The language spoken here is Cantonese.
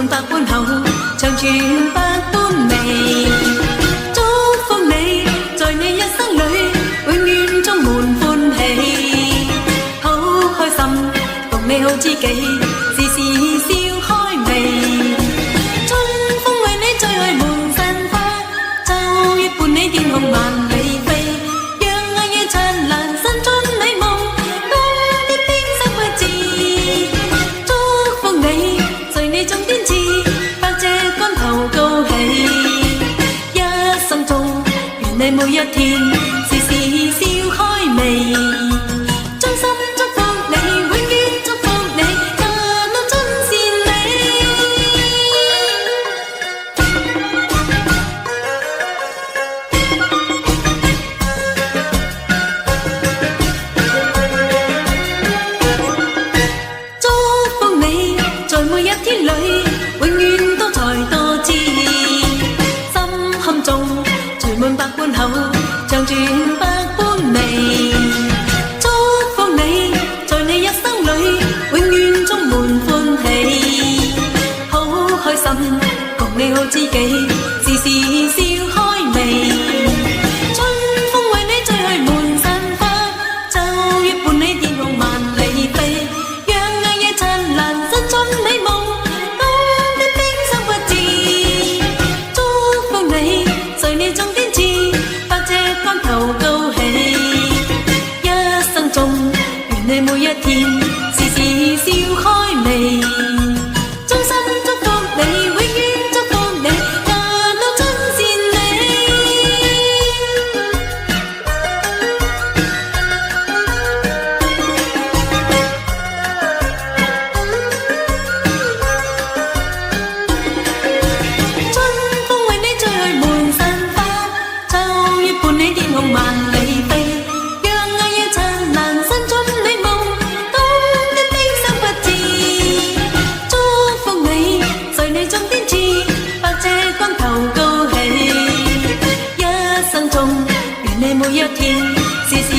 滿百般好，長存百般味。祝福你，在你一生裏，永遠充滿歡喜。好開心，共你好知己，時時笑開眉。春風為你吹開滿山花，秋月伴你天空萬里飛。讓愛夜燦爛，新春美夢，冬天冰心不至。祝福你，隨你種天賜，百隻竿頭高起。一生中，願你每一天，時時笑開眉。衷心祝福你，永遠祝福你，踏路盡善美。祝福你，在每一天裏，永遠多才多姿。心坎中聚滿百般好，長存百般味。祝福你，在你一生裏，永遠充滿歡喜。好開心，共你好知己，時時笑開眉。春風為你吹開滿山花，秋月伴你天空萬里飛。讓愛夜燦爛，新春美夢，冬天冰心不至。祝福你，隨你種天賜，百隻竿頭高起。一生中，願你每一天，時時笑開眉。衷心祝福你，永遠祝福你，踏路盡善美。春風為你吹開滿山花，秋月伴你天空萬里飛。讓愛夜燦爛，新春美夢，冬天冰心不至。祝福你，隨你種天賜，百隻竿頭高起。一生中，願你每一天，時時